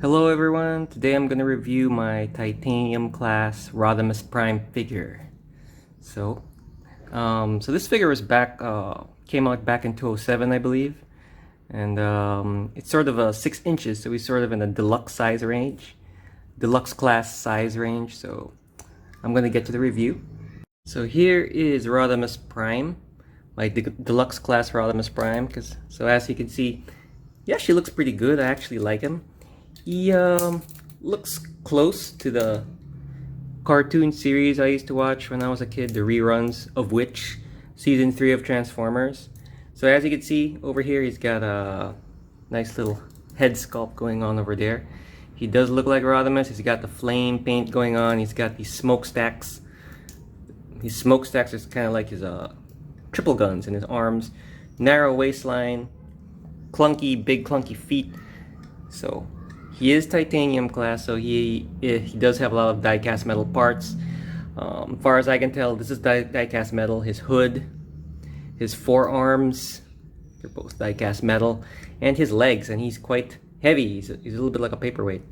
Hello everyone, today I'm going to review my titanium class Rodimus Prime figure. So this figure was came out back in 2007 I believe, and it's sort of a 6 inches, so he's sort of in a deluxe class size range. So I'm going to get to the review. So here is Rodimus Prime, my deluxe class Rodimus Prime, so as you can see, he actually looks pretty good. I actually like him. He looks close to the cartoon series I used to watch when I was a kid, the reruns of which season 3 of Transformers. So as you can see over here, he's got a nice little head sculpt going on over there. He does look like Rodimus. He's got the flame paint going on. He's got these smokestacks. His smokestacks is kind of like his triple guns in his arms. Narrow waistline, big clunky feet. So he is titanium class, so he does have a lot of die-cast metal parts. As far as I can tell, this is die-cast metal. His hood, his forearms, they're both die-cast metal, and his legs, and he's quite heavy. He's a little bit like a paperweight,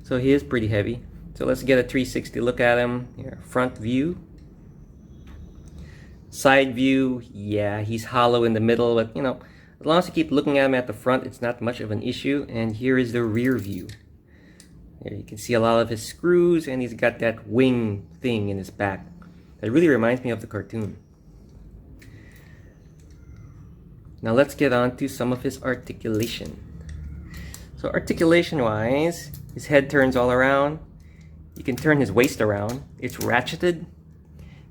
so he is pretty heavy. So let's get a 360 look at him. Here, front view, side view. Yeah, he's hollow in the middle, but you know, as long as you keep looking at him at the front, it's not much of an issue. And here is the rear view. There you can see a lot of his screws, and he's got that wing thing in his back. That really reminds me of the cartoon. Now let's get on to some of his articulation. So articulation-wise, his head turns all around. You can turn his waist around. It's ratcheted.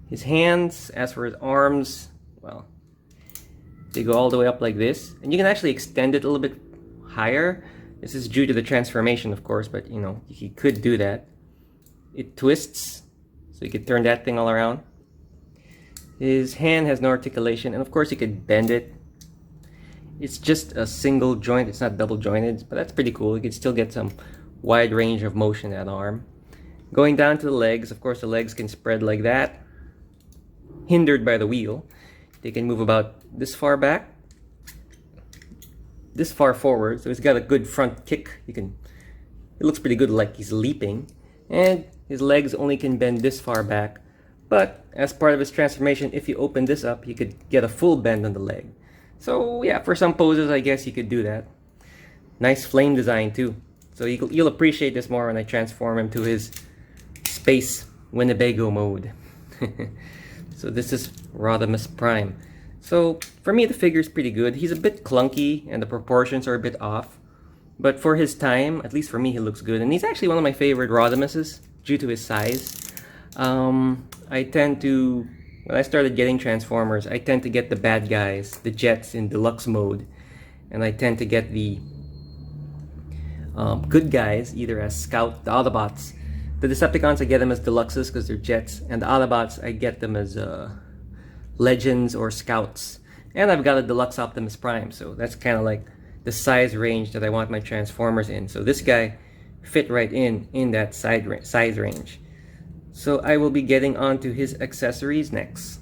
His hands, as for his arms, well, they go all the way up like this, and you can actually extend it a little bit higher. This is due to the transformation, of course, but you know, you could do that. It twists, so you could turn that thing all around. His hand has no articulation, and of course you could bend it. It's just a single joint, it's not double jointed, but that's pretty cool. You can still get some wide range of motion at arm. Going down to the legs, of course the legs can spread like that, hindered by the wheel. They can move about this far back, this far forward, so he's got a good front kick. It looks pretty good, like he's leaping. And his legs only can bend this far back, but as part of his transformation, if you open this up, you could get a full bend on the leg. So yeah, for some poses, I guess you could do that. Nice flame design too. So you'll appreciate this more when I transform him to his space Winnebago mode. So this is Rodimus Prime. So for me, the figure's pretty good. He's a bit clunky and the proportions are a bit off, but for his time, at least for me, he looks good. And he's actually one of my favorite Rodimuses due to his size. I tend to, when I started getting Transformers, I tend to get the bad guys, the Jets in deluxe mode, and I tend to get the good guys either as Scout, the Autobots. The Decepticons, I get them as Deluxes because they're Jets, and the Autobots, I get them as Legends or Scouts. And I've got a Deluxe Optimus Prime, so that's kind of like the size range that I want my Transformers in. So this guy fit right in that size range. So I will be getting onto his accessories next.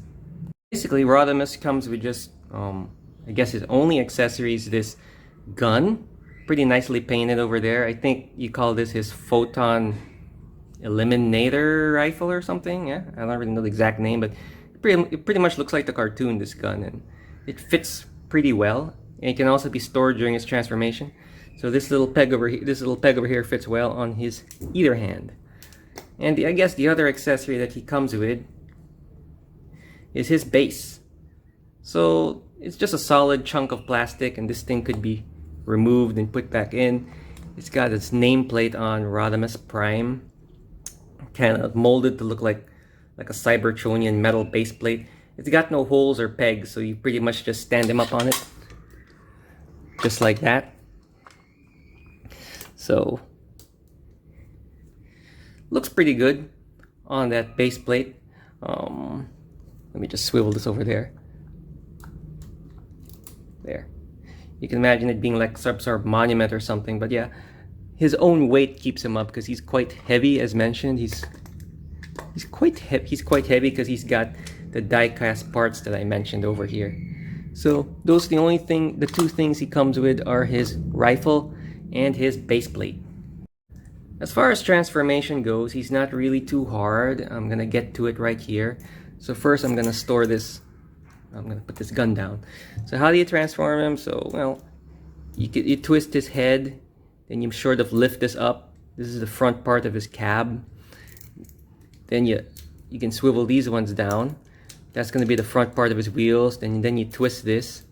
Basically, Rodimus comes with just, I guess his only accessories, this gun, pretty nicely painted over there. I think you call this his Photon Eliminator rifle or something. Yeah, I don't really know the exact name, but it pretty much looks like the cartoon, this gun, and it fits pretty well. And it can also be stored during its transformation. So this little peg over here fits well on his either hand. And I guess the other accessory that he comes with is his base. So it's just a solid chunk of plastic, and this thing could be removed and put back in. It's got its nameplate on, Rodimus Prime, kind of molded to look like a Cybertronian metal base plate. It's got no holes or pegs, so you pretty much just stand him up on it, just like that. So looks pretty good on that base plate. Let me just swivel this over there. There. You can imagine it being like some sort of monument or something, but yeah, his own weight keeps him up because he's quite heavy, as mentioned. He's quite heavy because he's got the die-cast parts that I mentioned over here. So those are the two things he comes with are his rifle and his base plate. As far as transformation goes, he's not really too hard. I'm gonna get to it right here. So first I'm gonna store this. I'm gonna put this gun down. So how do you transform him? So, well, you twist his head, then you sort of lift this up. This is the front part of his cab. Then you can swivel these ones down. That's gonna be the front part of his wheels. Then you twist this.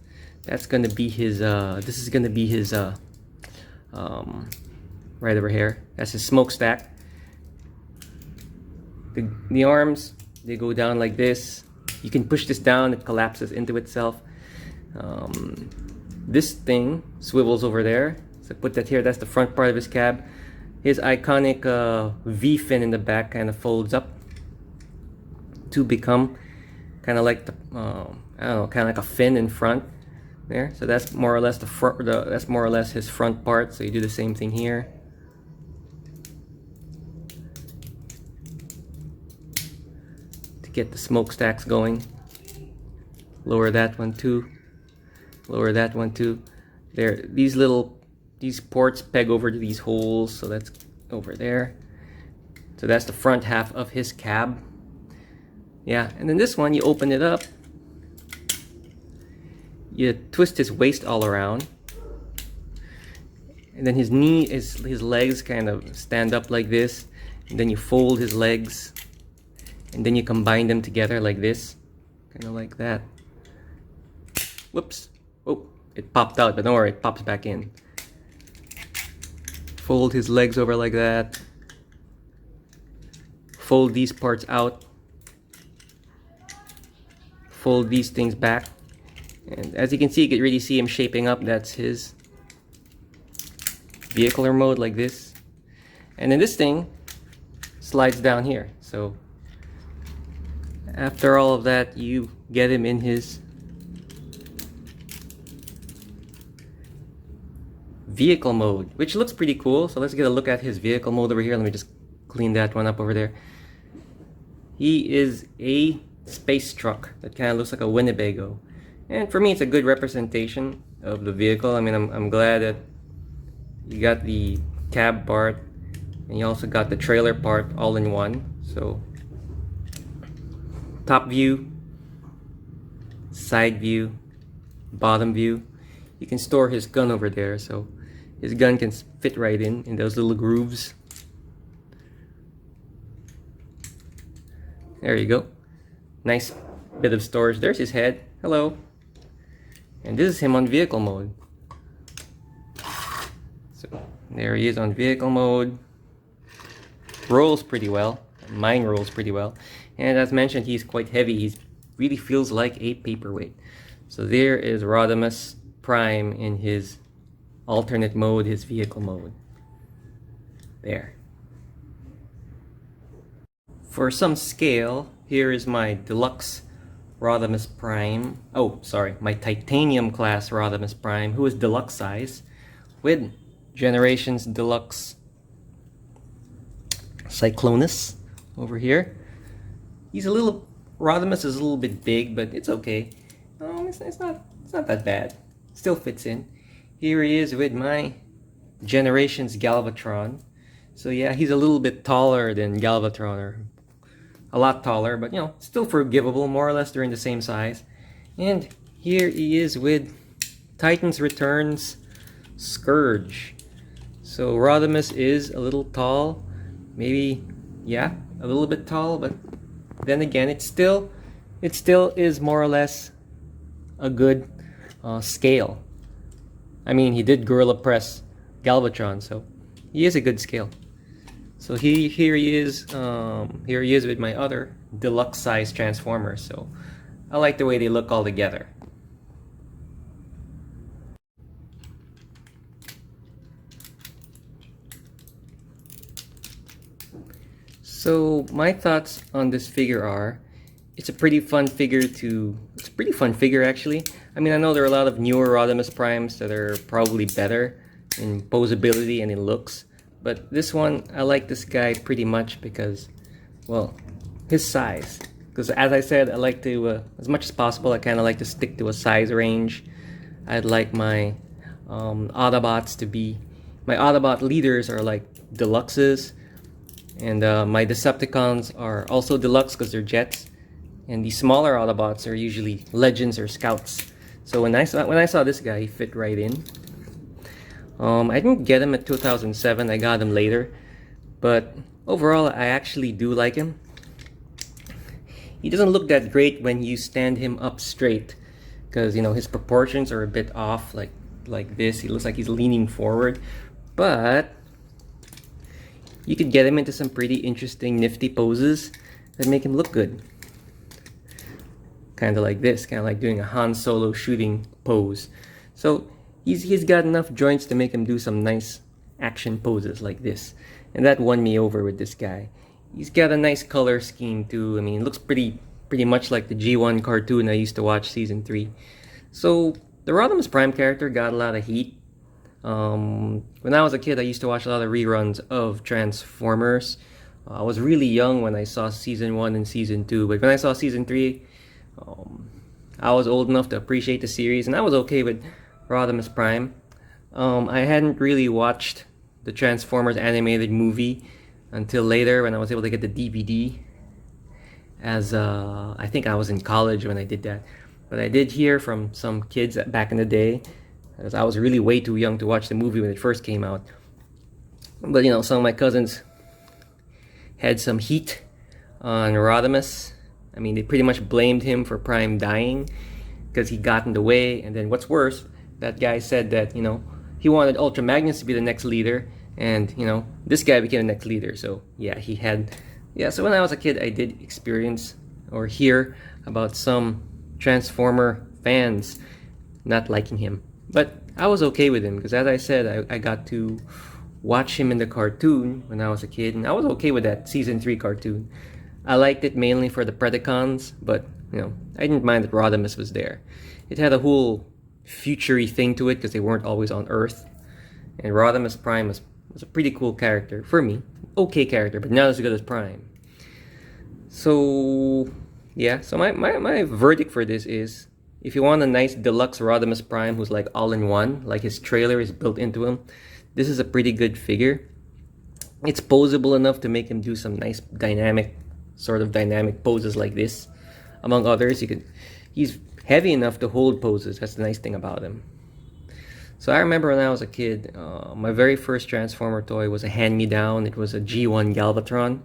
That's gonna be his. This is gonna be his. Right over here. That's his smokestack. The arms, they go down like this. You can push this down, it collapses into itself. This thing swivels over there. So put that here, that's the front part of his cab. His iconic V fin in the back kind of folds up to become kind of like the, I don't know, kind of like a fin in front there. So that's more or less the front. That's more or less his front part. So you do the same thing here. Get the smokestacks going. Lower that one too. Lower that one too. There, these ports peg over to these holes, so that's over there. So that's the front half of his cab. Yeah, and then this one, you open it up. You twist his waist all around. And then his legs kind of stand up like this. And then you fold his legs. And then you combine them together like this, kind of like that. Whoops. Oh, it popped out, but don't worry, it pops back in. Fold his legs over like that. Fold these parts out. Fold these things back. And as you can see, you can really see him shaping up. That's his vehicular mode like this. And then this thing slides down here. So after all of that, you get him in his vehicle mode, which looks pretty cool. So let's get a look at his vehicle mode over here. Let me just clean that one up over there. He is a space truck that kind of looks like a Winnebago. And for me, it's a good representation of the vehicle. I mean, I'm glad that you got the cab part and you also got the trailer part all in one. So top view, side view, bottom view. You can store his gun over there, so his gun can fit right in those little grooves. There you go. Nice bit of storage. There's his head. Hello. And this is him on vehicle mode. So there he is on vehicle mode. Rolls pretty well. Mine rolls pretty well. And as mentioned, he's quite heavy. He really feels like a paperweight. So there is Rodimus Prime in his alternate mode, his vehicle mode. There. For some scale, here is my deluxe Rodimus Prime. Oh, sorry, my titanium class Rodimus Prime, who is deluxe size, with Generations Deluxe Cyclonus over here. Rodimus is a little bit big, but it's okay. It's not that bad. Still fits in. Here he is with my Generations Galvatron. So yeah, he's a little bit taller than Galvatron, or a lot taller, but you know, still forgivable. More or less, they're in the same size. And here he is with Titans Returns Scourge. So Rodimus is a little tall, maybe, yeah, a little bit tall, but then again, it still is more or less a good scale. I mean, he did Gorilla Press Galvatron, so he is a good scale. So here he is with my other deluxe size Transformers. So I like the way they look all together. So my thoughts on this figure are, it's a pretty fun figure actually. I mean, I know there are a lot of newer Rodimus Primes that are probably better in posability and in looks, but this one, I like this guy pretty much because, well, his size. Because as I said, I like to, as much as possible, I kind of like to stick to a size range. I'd like my Autobots to be my Autobot leaders are like deluxes, and my Decepticons are also deluxe because they're jets, and the smaller Autobots are usually legends or scouts. So when I saw this guy, he fit right in. I didn't get him at 2007. I got him later, but overall, I actually do like him. He doesn't look that great when you stand him up straight, because you know his proportions are a bit off, like this. He looks like he's leaning forward, but you could get him into some pretty interesting, nifty poses that make him look good. Kind of like this, kind of like doing a Han Solo shooting pose. So he's got enough joints to make him do some nice action poses like this, and that won me over with this guy. He's got a nice color scheme too. I mean, it looks pretty much like the G1 cartoon I used to watch season 3. So the Rodimus Prime character got a lot of heat. When I was a kid, I used to watch a lot of reruns of Transformers. I was really young when I saw season 1 and season 2, but when I saw season 3, I was old enough to appreciate the series, and I was okay with Rodimus Prime. I hadn't really watched the Transformers animated movie until later when I was able to get the DVD, as I think I was in college when I did that. But I did hear from some kids back in the day, as I was really way too young to watch the movie when it first came out. But you know, some of my cousins had some heat on Rodimus. I mean, they pretty much blamed him for Prime dying because he got in the way. And then what's worse, that guy said that, you know, he wanted Ultra Magnus to be the next leader, and you know, this guy became the next leader. So yeah, so when I was a kid, I did experience or hear about some Transformer fans not liking him, but I was okay with him because, as I said, I got to watch him in the cartoon when I was a kid, and I was okay with that season 3 cartoon. I liked it mainly for the Predacons, but you know, I didn't mind that Rodimus was there. It had a whole future-y thing to it because they weren't always on Earth, and Rodimus Prime was a pretty cool character for me. Okay character, but not as good as Prime. So yeah, so my verdict for this is, if you want a nice deluxe Rodimus Prime who's like all-in-one, like his trailer is built into him, this is a pretty good figure. It's posable enough to make him do some nice dynamic poses like this, among others. He's heavy enough to hold poses. That's the nice thing about him. So I remember when I was a kid, my very first Transformer toy was a hand-me-down. It was a G1 Galvatron.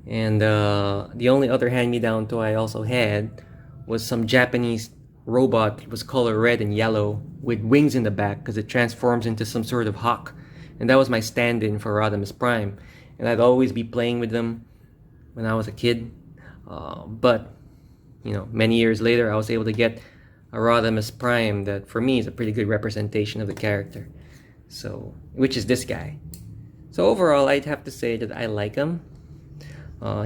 And the only other hand-me-down toy I also had was some Japanese robot. It was color red and yellow with wings in the back because it transforms into some sort of hawk. And that was my stand-in for Rodimus Prime. And I'd always be playing with them when I was a kid. But, you know, many years later, I was able to get a Rodimus Prime that, for me, is a pretty good representation of the character. So, which is this guy. So overall, I'd have to say that I like him.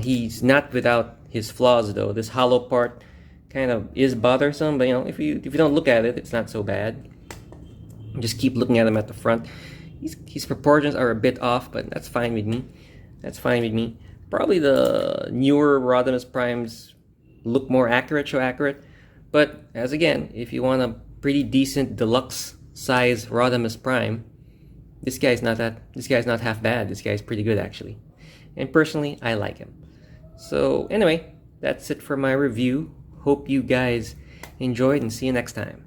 He's not without his flaws, though. This hollow part kind of is bothersome, but you know, if you don't look at it, it's not so bad. Just keep looking at him at the front. His proportions are a bit off, but that's fine with me. Probably the newer Rodimus Primes look more accurate, show accurate. But as again, if you want a pretty decent deluxe size Rodimus Prime, this guy's not half bad. This guy's pretty good actually. And personally, I like him. So anyway, that's it for my review. Hope you guys enjoyed, and see you next time.